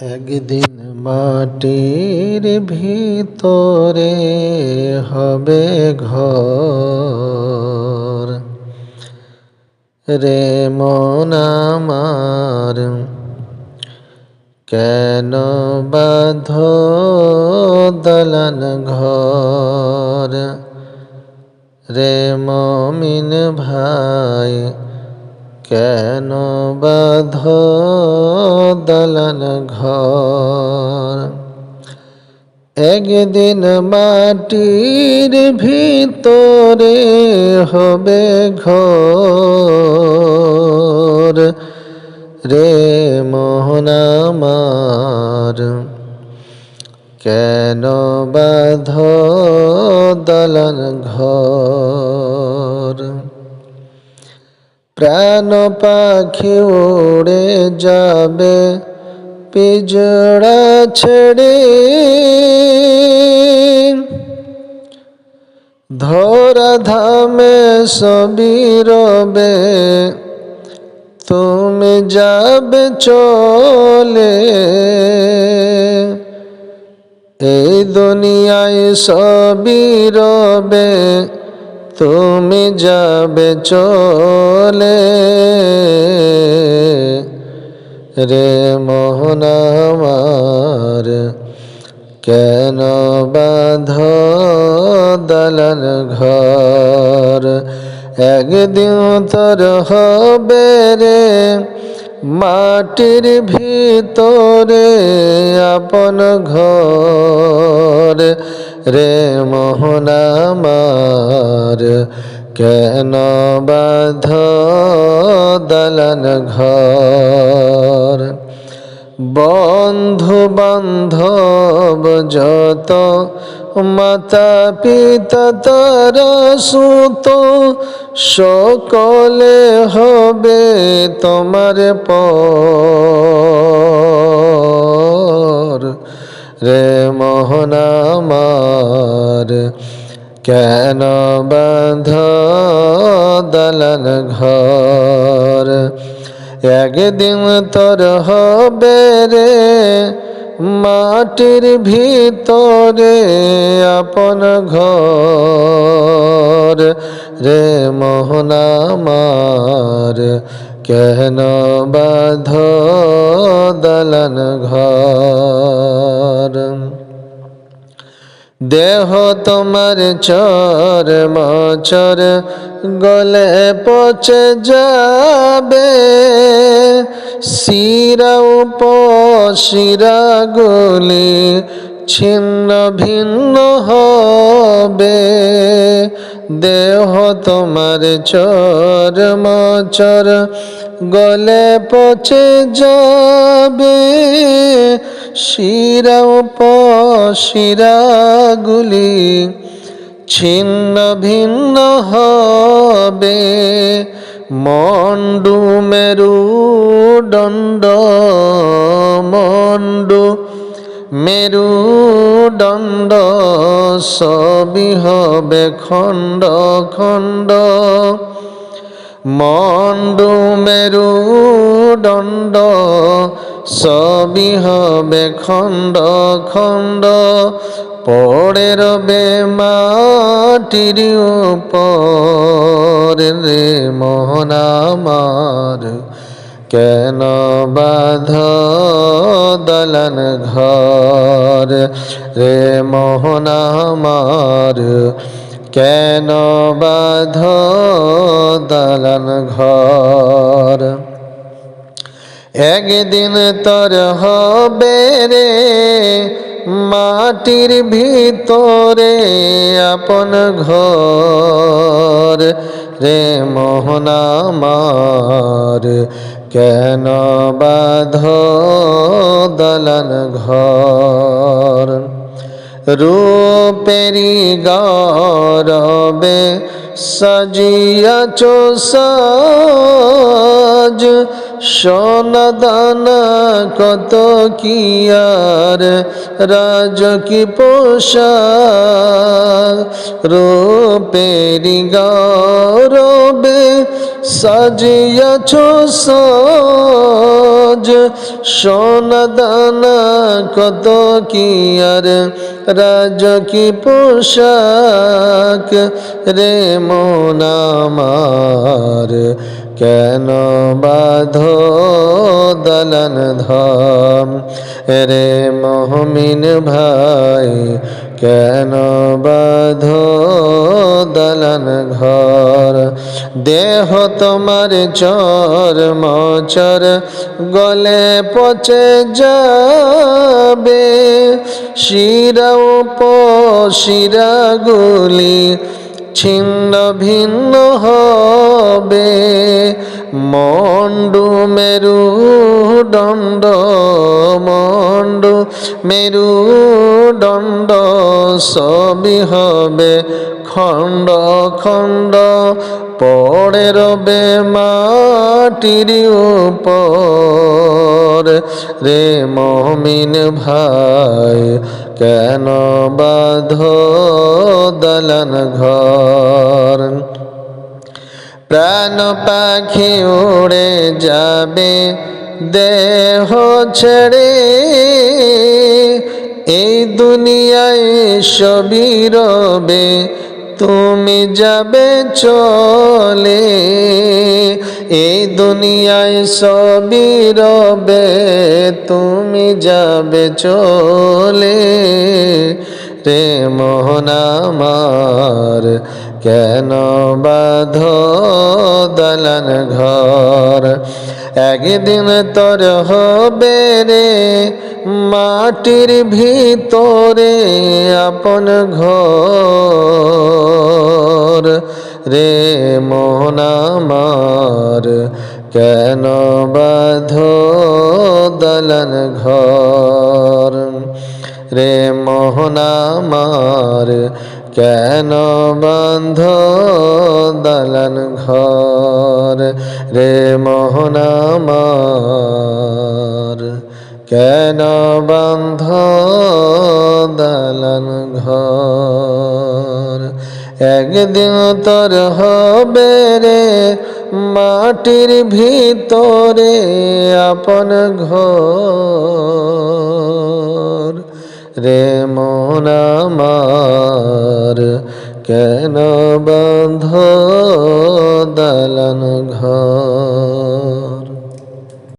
একদিন মাটির ভিতরে হবে ঘর রে মন আমার, কেন বাঁধো দালান ঘর রে মমিন ভাই, কেন বাঁধো দালান ঘর। একদিন মাটির ভিতরে হবে ঘর রে মোহন আমার, কেন বাঁধো দালান ঘর। প্রাণ পাখি উড়ে যাবে পিজড়া ছেড়ে, ধরা ধামে সবই রবে, তুমি যাবে চলে। এই দুনিয়ায় সবই রবে, তুমি যাবে চলে রে মোহন আমার, কেন বাঁধো দালান ঘর। একদিন তোর হবে রে মাটির ভিতরে আপন ঘর রে মোহন আমার, কেন বাঁধো দালান ঘর। বন্ধু বান্ধব যত, মাতা পিতা তারা সুত, সকলে হবে তোমার পর রে মোহন আমার, কেন বাঁধো দালান ঘর। একদিন তোর হবে রে মাটির ভিতরে আপন ঘর রে মোহন আমার, কেন বাঁধো দালান ঘর। দেহ তোমার চর মচর গলে পচে যাবে, শিরা উপশিরা গুলি ছিন্ন ভিন্ন হবে। দেহ তোমার চর মচর গলে পচে যাবে, শিরা উপশিরা গুলি ছিন্ন ভিন্ন হবে। মন্ডু মেরুদণ্ড, মন্ডু মেরুদণ্ড সবই হবে খণ্ড খণ্ড। মন্ডু মেরুদণ্ড সবই হবে খণ্ড খণ্ড। পড়ে রবে মাটির উপর রে মোহন আমার, কেন বাঁধো দালান ঘর রে মোহন আমার, কেন বাঁধো দালান ঘর। একদিন তোর হবে রে মাটির ভিতরে আপন ঘর রে মোহন আমার, কেন বাঁধো দালান ঘর। রূপেরি গৌরবে সাজিয়াছ সাজ, সোনা দানা কত কি আর রাজ কি পোশাক। রূপেরি গৌরবে সাজিয়াছ সজ, সোনা দানা কত কি আর রাজকি পোশাক রে মন আমার, কেন বাঁধো দালান ধাম রে মুমিন ভাই, কেন বাঁধো দালান ঘর। দেহ তোমার চর মচর গলে পচে যাবে, শিরা উপশিরা গুলি ছিন্ন ভিন্ন হবে, মন্ডু মেরুদণ্ড মন্ডু মেরুদণ্ড সবই হবে খণ্ড খণ্ড, পড়ে রবে মাটির উপর রে মুমিন ভাই, কেন বাঁধো দালান ঘর। প্রাণ পাখি উড়ে যাবে দেহ ছেড়ে, এই দুনিয়ায় সবই রবে তুমি যাবে চলে, এই দুনিয়ায় সবই রবে তুমি যাবে চলে রে মন আমার, কেন বাঁধো দালান ঘর। একদিন তোর হবে রে মাটির ভিতরে আপন ঘর রে মন আমার, কেন বাঁধো দালান ঘর রে মন আমার, কেন বাঁধো দালান ঘর রে মন আমার, কেন বাঁধো দালান ঘর। একদিন তোর হবে রে মাটির ভিতরে আপন ঘর রে মন আমার, কেন বাঁধো দালান ঘর।